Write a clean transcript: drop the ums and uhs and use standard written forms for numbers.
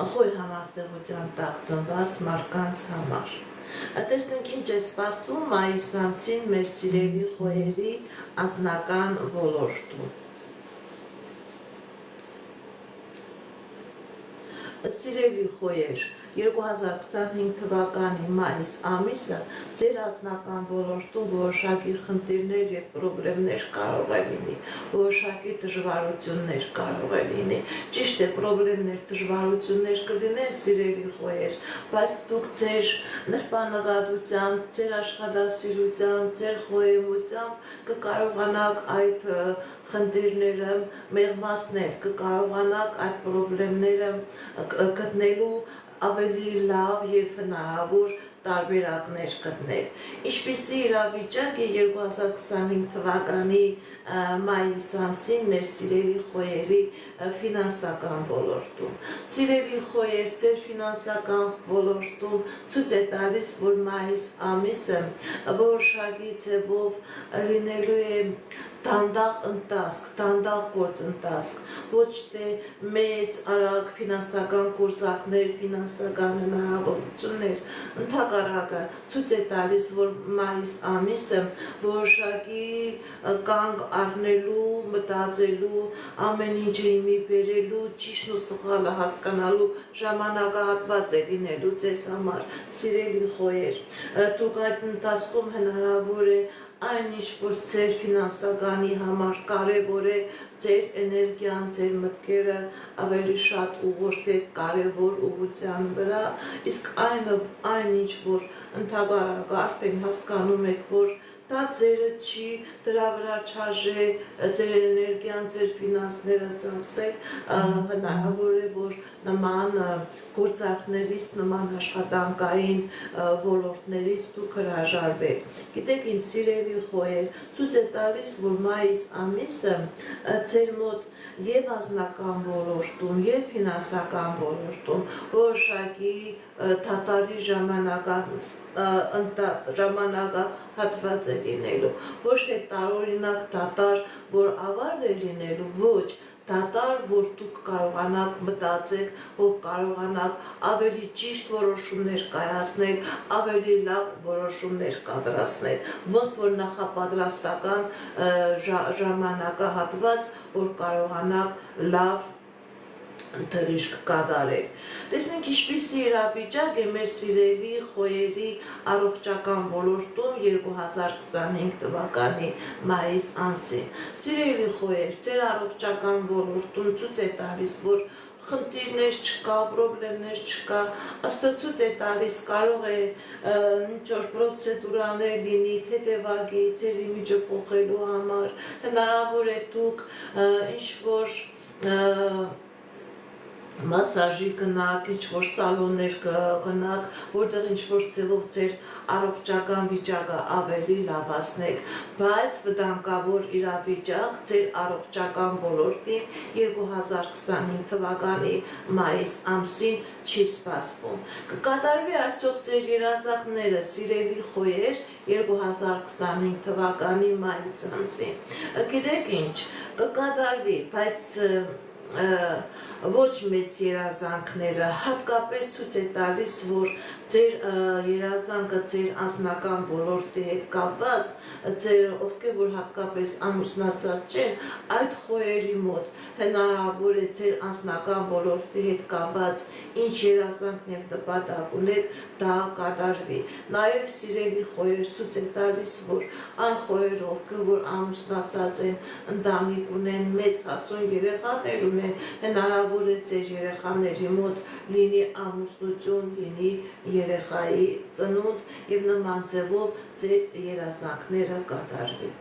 խոյ համաստեղության տակ ծնված մարդկանց համար։ Տեսնենք ինչ է սպասում մայիս ամսին մեր սիրելի խոյերի անձնական ոլորտում։ Սիրելի խոյեր, 2025 թվականի մայիս ամիսը ձեր անձնական ոլորտում որոշակի խնդիրներ և պրոբլեմներ կարող է լինի, որոշակի դժվարություններ կարող է լինի։ Ճիշտ է, պրոբլեմներ, դժվարություններ կլինեն, սիրելի խոյեր, բայց դուք ձեր նրբանագատությամբ, ձեր աշխատասիրությամբ, ձեր խոյեմությամբ կկարողանաք այդ խնդիրները մեղմացնել, կկարողանաք այդ պրոբլեմները գտնելու ավելի լավ և հնարավոր տարբերակներ գտնել։ Ինչպիսի իրավիճակ է 2025 թվականի մայիս ամսին մեր սիրելի խոյերի ֆինանսական ոլորտում։ Սիրելի խոյեր, ձեր ֆինանսական ոլորտում ցույց է տալիս, որ մայիս ամիսը որոշակի ձևով լինելու է դանդաղ ընթացք, դանդաղ գործընթացք, ոչ թե մեծ, արագ ֆինանսական կորզակներ, ֆինանսական հնարավորություններ, ընդհակառակը ցույց է տալիս, որ մայիս ամիսը որոշակի կանգ առնելու, մտածելու, ամեն ինչը իմի բերելու, ճիշտն ու սխալը հասկանալու ժամանակահատված է լինելու ձեզ համար, սիրելի խոյեր։ Դուք այդ ընթացքում հնարավոր է այն ինչ որ ձեր ֆինանսականի համար կարևոր է, ձեր էներգիան, ձեր մտքերը ավելի շատ ուղղորդեք կարևոր ուղղության վրա, իսկ այն ինչ որ ընդհակառակը արդեն հասկանում եք, որ դա ձերը չի, դրա վրա չարժե ձեր էներգիան, ձեր ֆինանսները ծախսել, հնարավոր է, որ նման գործարքներից, նման աշխատանքային ոլորտներից դուք հրաժարվեք։ Գիտեք ինչ, սիրելի խոյեր, ցույց է տալիս, որ մայիս ամիսը ձեր մոտ և անձնական ոլորտում, և ֆինանսական ոլորտում որոշակի դատարի ժամանակահատված է լինելու, ոչ թե տարօրինակ դատար, որ ավարտ է լինելու, ոչ, դատար, որ դուք կարողանաք մտածեք, որ կարողանաք ավելի ճիշտ որոշումներ կայացնել, ավելի լավ որոշումներ կադրացնել, ոնց որ նախապատրաստական ժամանակահատված, որ կարողանաք լավ թռիչք կատարել։ Տեսնենք ինչպիսի իրավիճակ է մեր սիրելի խոյերի առողջական ոլորտում 2025 թվականի մայիս ամսին։ Սիրելի խոյեր, ձեր առողջական ոլորտում ցույց է տալիս, որ խնդիրներ չկա, պրոբլեմներ չկա, աստծո ցույց է տալիս, կարող է ինչ-որ պրոցեդուրաներ լինի, թեթևակի, ձեր իմիջը փոխելու համար, հնարավոր է դուք ինչ-որ մասաժի գնաք, ինչ-որ սալոններ գնաք, որտեղ ինչ-որ ձևով ձեր առողջական վիճակը ավելի լավացնեք, բայց վտանգավոր իրավիճակ ձեր առողջական ոլորտին 2025 թվականի մայիս ամսին չի սպասվում։ Կկատարվի արդյոք ձեր երազանքները, սիրելի խոյեր, 2025 թվականի մայիս ամսին։ Գիտեք ինչ, կկատարվի, բայց ոչ մեծ երազանքները, հատկապես ցույց է տալիս, որ ձեր երազանքը ձեր անձնական ոլորտի հետ կապված, ձեր ովքեր որ հատկապես ամուսնացած չեն, այդ խոյերի մոտ հնարավոր է ձեր անձնական ոլորտի հետ կապված ինչ երազանքն եւ նպատակ ունեք, դա կատարվի։ Նաեւ սիրելի խոյեր ցույց է տալիս, որ այն խոյերը, ովքեր որ ամուսնացած են, ընտանիք ունեն, մեծ հասուն երեխաներ ունեն, հնարավոր է ձեր երեխաների մոտ լինի ամուսնություն, լինի երեխայի ծնունդ եւ նման ձևով ձեր երազանքները կատարվի։